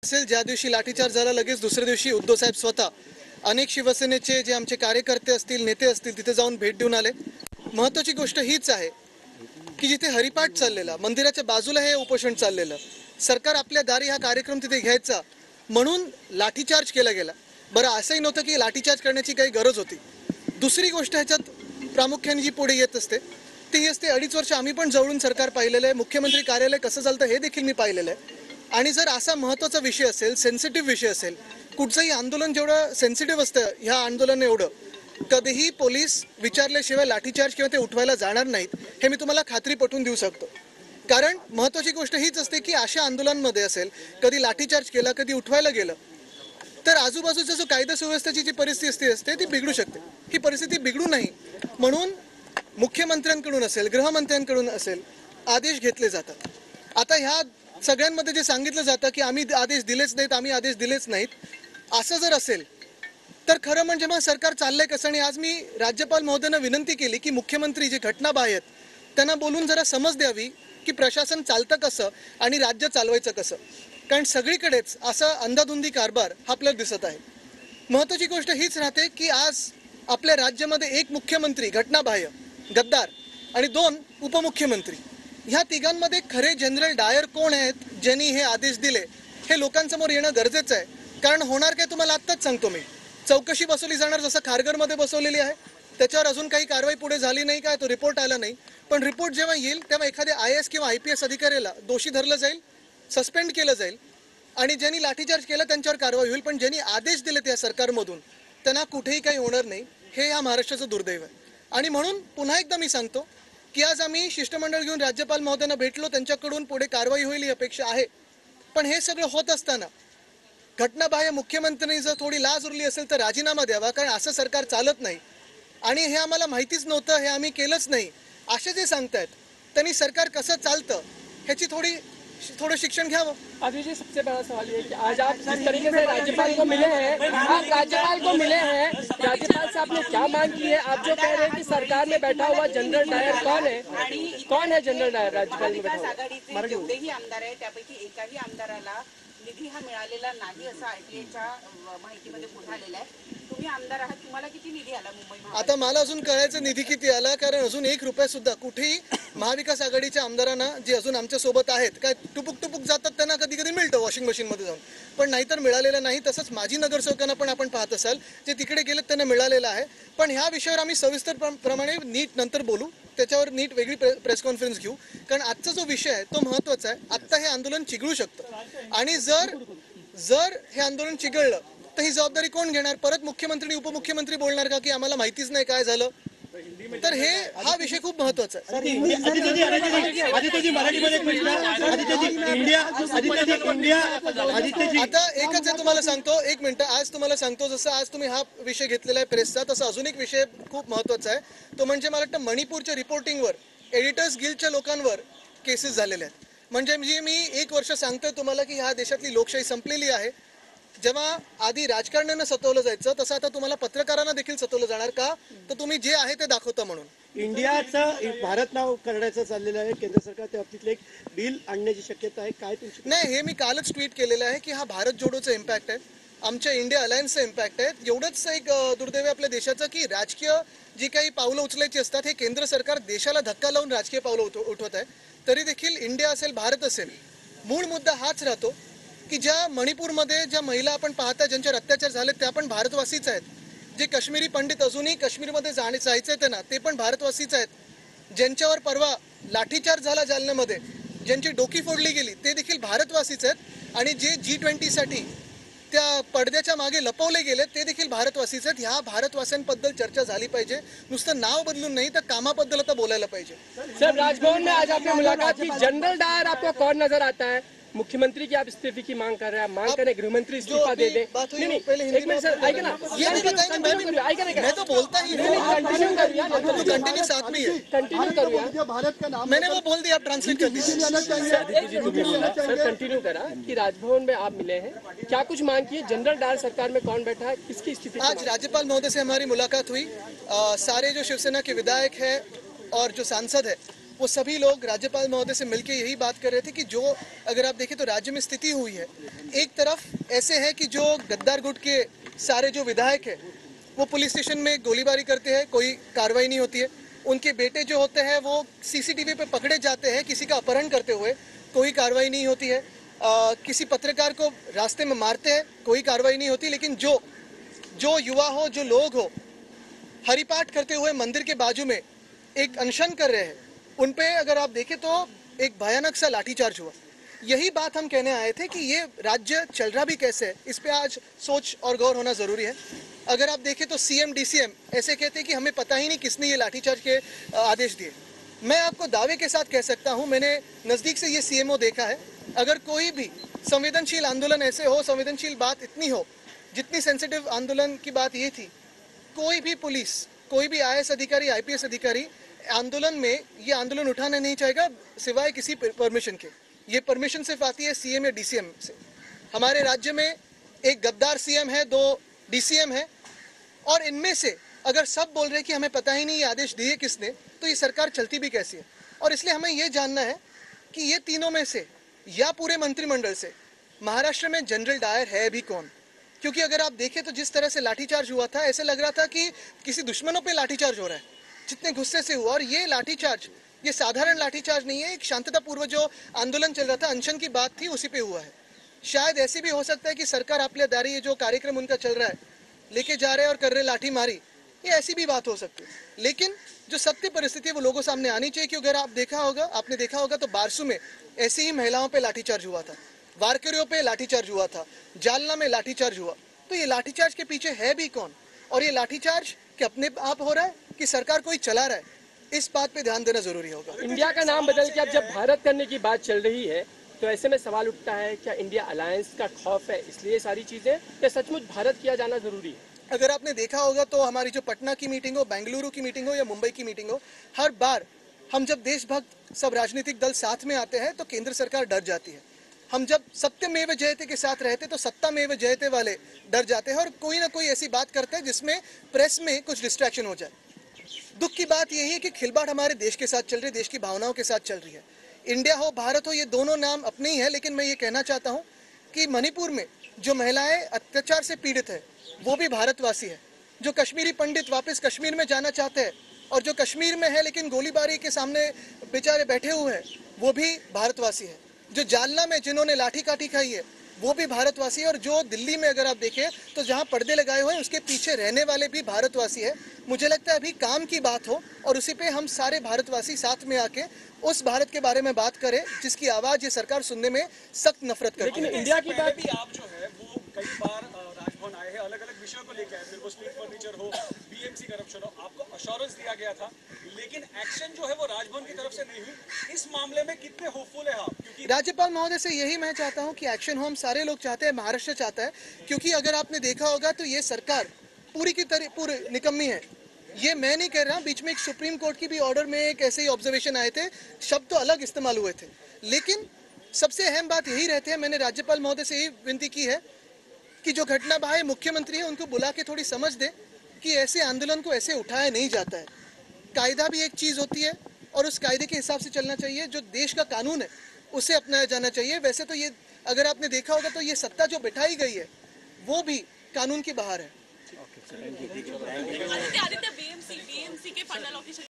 असेल ज्या दिवशी लाठीचार्ज झाला लगेच दुसऱ्या दिवशी उद्धव साहेब स्वतः अनेक शिवसेनेचे जे आमचे कार्यकर्ते असतील नेते असतील तिथे जाऊन भेट देऊन आले। महत्त्वाची गोष्ट हीच आहे की जिथे हरिपाठ चाललेला मंदिराच्या बाजूला हे उपोषण चाललेलं सरकार आपल्या दारी हा कार्यक्रम तिथे घ्यायचा म्हणून लाठीचार्ज केला गेला। बरं असंही नव्हतं की लाठीचार्ज करण्याची काही गरज होती। दुसरी गोष्ट ह्याच्यात प्रामुख्याने जी पुढे येत असते ती असते 2.5 वर्ष आम्ही पण जवळून सरकार पाहिलेलं आहे, मुख्यमंत्री कार्यालय कसं चालतं हे देखील मी पाहिलेलं आहे। आणि जर असा महत्त्वाचा विषय असेल, सेन्सिटिव्ह विषय असेल, कुठचंही आंदोलन जेवढं सेन्सिटिव्ह असतं ह्या आंदोलन एवढं कधीही पोलीस विचारल्याशिवाय लाठीचार्ज किंवा ते उठवायला जाणार नाहीत हे मी तुम्हाला खात्री पटवून देऊ शकतो। कारण महत्त्वाची गोष्ट हीच असते की अशा आंदोलनांमध्ये असेल कधी लाठीचार्ज केला कधी उठवायला गेलं तर आजूबाजूचा जो कायदा सुव्यवस्थेची जी परिस्थिती असते ती बिघडू शकते। ही परिस्थिती बिघडू नाही म्हणून मुख्यमंत्र्यांकडून असेल गृहमंत्र्यांकडून असेल आदेश घेतले जातात। आता ह्या सगळ्यांमध्ये जे सांगितलं जातं की आम्ही आदेश दिलेच नाहीत आम्ही आदेश दिलेच नाहीत असं जर असेल तर खरं म्हणजे मग सरकार चाललंय कसं। आणि आज मी राज्यपाल महोदयांना विनंती केली की मुख्यमंत्री जे घटनाबाह्य आहेत त्यांना बोलून जरा समज द्यावी की प्रशासन चालतं कसं आणि राज्य चालवायचं कसं। कारण सगळीकडेच असा अंधाधुंदी कारभार हा आपल्याला दिसत आहे। महत्त्वाची गोष्ट हीच राहते की आज आपल्या राज्यामध्ये एक मुख्यमंत्री घटनाबाह्य गद्दार आणि 2 उपमुख्यमंत्री ह्या तिघांमध्ये खरे जनरल डायर कोण आहेत ज्यांनी हे आदेश दिले हे लोकांसमोर येणं गरजेचं आहे। कारण होणार काय तुम्हाला आत्ताच सांगतो मी, चौकशी बसवली जाणार जसं खारघरमध्ये बसवलेली आहे त्याच्यावर अजून काही कारवाई पुढे झाली नाही काय तो रिपोर्ट आला नाही पण रिपोर्ट जेव्हा येईल तेव्हा एखाद्या IAS किंवा IPS अधिकाऱ्याला दोषी धरलं जाईल, सस्पेंड केलं जाईल आणि ज्यांनी लाठीचार्ज केला त्यांच्यावर कारवाई होईल पण ज्यांनी आदेश दिले त्या सरकारमधून त्यांना कुठेही काही होणार नाही। हे या महाराष्ट्राचं दुर्दैव आहे। आणि म्हणून पुन्हा एकदा मी सांगतो की आज आम्ही शिष्टमंडळ घेऊन राज्यपाल महोदयांना भेटलो, त्यांच्याकडून पुढे कारवाई होईल ही अपेक्षा आहे। पण हे सगळं होत असताना घटनाबाह्य मुख्यमंत्र्यांनी जर थोडी लाज उरली असेल तर राजीनामा द्यावा कारण असं सरकार चालत नाही आणि हे आम्हाला माहितीच नव्हतं हे आम्ही केलंच नाही असे जे सांगतायत त्यांनी सरकार कसं चालतं ह्याची थोडं शिक्षण घ्यावं। अभी जी सबसे बड़ा सवाल ये है कि आज आप जिस तरीके से राज्यपाल को मिले हैं, आप राज्यपाल को मिले हैं, राज्यपाल से आपने क्या मांग की है? आप जो कह रहे हैं कि सरकार में बैठा हुआ जनरल डायर कौन है जनरल डायर राज्यपाल में बैठा हुआ? जेवढेही आमदार आहेत त्यापैकी एकाही आमदाराला निधी हा मिळालेला नाही असं ITA माहितीमध्ये पुढे आलेलं आहे। तुम्ही आमदार आहात, तुम्हाला किती निधी आला मुंबई? आता मला अजून कळायचं निधी किती आला कारण अजून 1 रुपया सुद्धा कुठेही महाविकास आघाडीच्या आमदारांना जे अजून आमच्या सोबत आहेत काय टुपुक जातात त्यांना कधी कधी मिळतं वॉशिंग मशीनमध्ये जाऊन पण नाहीतर मिळालेलं नाही। तसंच माजी नगरसेवकांना पण आपण पाहत असाल जे तिकडे गेलेत त्यांना मिळालेलं आहे। पण ह्या विषयावर आम्ही सविस्तर प्रमाणे नीट नंतर बोलू, त्याच्यावर नीट वेगळी प्रेस कॉन्फरन्स घेऊ कारण आजचा जो विषय आहे तो महत्त्वाचा आहे। आत्ता हे आंदोलन चिघळू शकतं आणि जर हे आंदोलन चिघळलं तर ही जबाबदारी कोण घेणार? परत मुख्यमंत्री उपमुख्यमंत्री बोलणार का की आम्हाला माहितीच नाही काय झालं? तर हा विषय खूप महत्त्वाचा आहे। आता एकच आहे तुम्हाला सांगतो, 1 मिनिट आज तुम्हाला सांगतो जसं आज तुम्ही हा विषय घेतलेला आहे प्रेसचा तसं अजून एक विषय खूप महत्त्वाचा आहे तो म्हणजे मला वाटतं मणिपूरच्या रिपोर्टिंगवर एडिटर्स गिल्डच्या लोकांवर केसेस झालेल्या आहेत। म्हणजे मी 1 वर्ष सांगतोय तुम्हाला की ह्या देशातली लोकशाही संपलेली आहे। जेव्हा आधी राजकारण्यांना सतवलं जायचं तसं आता तुम्हाला पत्रकारांना देखील सतवलं जाणार का तर तुम्ही जे आहे ते दाखवता म्हणून। इंडियाचं भारत नाव करण्याचं चाललेलं आहे केंद्र सरकार, त्या बाबतीतलं एक बिल आणण्याची शक्यता आहे काय तुमची? नाही हे मी कालच ट्विट केलेलं आहे की हा भारत जोडोचा इम्पॅक्ट आहे, आमच्या इंडिया अलायन्सचा इम्पॅक्ट आहे। एवढंच एक दुर्दैव आपल्या देशाचं की राजकीय जी काही पावलं उचलायची असतात हे केंद्र सरकार देशाला धक्का लावून राजकीय पावलं उठवत आहे। तरी देखील इंडिया असेल भारत असेल मूळ मुद्दा हाच राहतो की ज्या मणिपूरमध्ये ज्या महिला आपण पाहता ज्यांच्यावर अत्याचार झाले त्या पण भारतवासीच आहेत, जे काश्मीरी पंडित अजूनही काश्मीरमध्ये जायचं त्यांना ते पण भारतवासीच आहेत, ज्यांच्यावर परवा लाठीचार्ज झाला जालन्यामध्ये ज्यांची डोकी फोडली गेली ते देखील भारतवासीच आहेत आणि जे G20 साठी त्या पडद्याच्या मागे लपवले गेले ते देखील भारतवासीच आहेत। ह्या भारतवासियांबद्दल चर्चा झाली पाहिजे, नुसतं नाव बदलून नाही तर कामाबद्दल आता बोलायला पाहिजे। सर राजभवन में आज आपने मुलाकात की, जनरल डायर आपको कौन नजर आता है? मुख्यमंत्री की आप इस्तीफे की मांग कर रहे हैं, आप मांग करें गृहमंत्री इस्तीफा दे दे। एक मिनट सर आइए ना, ये नहीं बताएंगे मैं तो बोलता ही नहीं, कंटिन्यू करिए, तो कंटिन्यू साथ में ही है, कंटिन्यू करिए। भारत का नाम मैंने वो बोल दिया आप ट्रांसलेट कर दीजिए। सर कंटिन्यू करा कि राजभवन में आप मिले हैं, क्या कुछ मांग की है? जनरल डायर सरकार में कौन बैठा है, किसकी स्थिति? आज राज्यपाल महोदय से हमारी मुलाकात हुई। सारे जो शिवसेना के विधायक है और जो सांसद है वो सभी लोग राज्यपाल महोदय से मिलकर यही बात कर रहे थे कि जो अगर आप देखें तो राज्य में स्थिति हुई है, एक तरफ ऐसे है कि जो गद्दार गुट के सारे जो विधायक है वो पुलिस स्टेशन में गोलीबारी करते हैं, कोई कार्रवाई नहीं होती है। उनके बेटे जो होते हैं वो सीसीटीवी पे पकड़े जाते हैं किसी का अपहरण करते हुए, कोई कार्रवाई नहीं होती है। किसी पत्रकार को रास्ते में मारते हैं, कोई कार्रवाई नहीं होती। लेकिन जो युवा हो, जो लोग हो, हरिपाठ करते हुए मंदिर के बाजू में एक अनशन कर रहे हैं, उन पे अगर आप देखें तो एक भयानक सा लाठीचार्ज हुआ। यही बात हम कहने आए थे कि ये राज्य चल रहा भी कैसे है, इस पे आज सोच और गौर होना जरूरी है। अगर आप देखें तो सीएम डीसीएम ऐसे कहते हैं कि हमें पता ही नहीं किसने ये लाठीचार्ज के आदेश दिए। मैं आपको दावे के साथ कह सकता हूं, मैंने नजदीक से ये सीएमओ देखा है। अगर कोई भी संवेदनशील आंदोलन ऐसे हो, संवेदनशील बात इतनी हो जितनी सेंसिटिव आंदोलन की बात ये थी, कोई भी पुलिस, कोई भी आईएएस अधिकारी, आईपीएस अधिकारी आंदोलन में ये आंदोलन उठाना नहीं चाहेगा सिवाय किसी परमिशन के। ये परमिशन सिर्फ आती है सीएम या डीसीएम से। हमारे राज्य में एक गद्दार सीएम है, 2 डीसीएम है, और इनमें से अगर सब बोल रहे हैं कि हमें पता ही नहीं ये आदेश दिए किसने, तो ये सरकार चलती भी कैसी है। और इसलिए हमें ये जानना है कि ये तीनों में से या पूरे मंत्रिमंडल से महाराष्ट्र में जनरल डायर है भी कौन। क्योंकि अगर आप देखें तो जिस तरह से लाठीचार्ज हुआ था, ऐसे लग रहा था कि किसी दुश्मनों पे लाठीचार्ज हो रहा है, जितने गुस्से से हुआ। और ये लाठीचार्ज, ये साधारण लाठीचार्ज नहीं है, एक शांततापूर्वक जो आंदोलन चल रहा था, अनशन की बात थी, उसी पे हुआ है। शायद ऐसे भी हो सकता है कि सरकार आपलेदारी, ये जो कार्यक्रम उनका चल रहा है, लेके जा रहे हैं और कर रहे लाठी मारी, ये ऐसी भी बात हो सकती है। लेकिन जो सत्य परिस्थिति है वो लोगों सामने आनी चाहिए कि अगर आपने देखा होगा तो बारसू में ऐसी ही महिलाओं पे लाठीचार्ज हुआ था, वारकरियों पे लाठीचार्ज हुआ था, जालना में लाठीचार्ज हुआ। तो ये लाठीचार्ज के पीछे है भी कौन, और ये लाठीचार्ज कि अपने आप हो रहा है कि सरकार कोई चला रहा है, इस बात पे ध्यान देना जरूरी होगा। इंडिया का नाम बदल के अब जब भारत करने की बात चल रही है, तो ऐसे में सवाल उठता है, क्या इंडिया अलायंस का खौफ है इसलिए सारी चीजें, या सचमुच भारत किया जाना जरूरी है? अगर आपने देखा होगा तो हमारी जो पटना की मीटिंग हो, बेंगलुरु की मीटिंग हो या मुंबई की मीटिंग हो, हर बार हम जब देशभक्त सब राजनीतिक दल साथ में आते हैं तो केंद्र सरकार डर जाती है। हम जब सत्यमेव जयते के साथ रहते तो सत्तामेव जयते वाले डर जाते हैं और कोई ना कोई ऐसी बात करते हैं जिसमें प्रेस में कुछ डिस्ट्रैक्शन हो जाए। दुख की बात यही है कि खिलवाड़ हमारे देश के साथ चल रही है, देश की भावनाओं के साथ चल रही है। इंडिया हो, भारत हो, ये दोनों नाम अपने ही है, लेकिन मैं ये कहना चाहता हूँ कि मणिपुर में जो महिलाएं अत्याचार से पीड़ित है वो भी भारतवासी है। जो कश्मीरी पंडित वापस कश्मीर में जाना चाहते हैं और जो कश्मीर में है लेकिन गोलीबारी के सामने बेचारे बैठे हुए हैं, वो भी भारतवासी है। जो जालना में जिन्होंने लाठी काठी खाई है वो भी भारतवासी है, और जो दिल्ली में अगर आप देखें तो जहां पर्दे लगाए हुए हैं उसके पीछे रहने वाले भी भारतवासी है। मुझे लगता है अभी काम की बात हो और उसी पे हम सारे भारतवासी साथ में आके उस भारत के बारे में बात करें जिसकी आवाज ये सरकार सुनने में सख्त नफरत करती है। लेकिन इंडिया की बात भी आप जो है वो कई बार राजभवन आए हैं, अलग अलग विषयों को लेकर आए, फिर वो स्ट्रीट फर्नीचर हो, बीएमसी करप्शन हो, आपको अश्योरेंस दिया गया था, लेकिन एक्शन जो है वो राजभवन की तरफ से नहीं हुई। इस मामले में कितने होपफुल है आप? क्योंकि राज्यपाल महोदय से यही मैं चाहता हूं कि एक्शन हो, हम सारे लोग चाहते हैं, महाराष्ट्र चाहता है। क्योंकि अगर आपने देखा होगा तो ये सरकार पूरी की तरह पूरी निकम्मी है। ये मैं नहीं कह रहा, बीच में एक सुप्रीम कोर्ट की भी ऑर्डर में एक ऐसे ही ऑब्जर्वेशन आए थे, शब्द तो अलग इस्तेमाल हुए थे, लेकिन सबसे अहम बात यही रहती है। मैंने राज्यपाल महोदय से यही विनती की है कि जो घटना बाह्य मुख्यमंत्री है उनको बुला के थोड़ी समझ दे कि ऐसे आंदोलन को ऐसे उठाया नहीं जाता है। कायदा भी एक चीज होती है और उस कायदे के हिसाब से चलना चाहिए, जो देश का कानून है उसे अपनाया जाना चाहिए। वैसे तो ये अगर आपने देखा होगा तो ये सत्ता जो बिठाई गई है वो भी कानून के बाहर है। आदित्य बीएमसी के पंडाल ऑफिस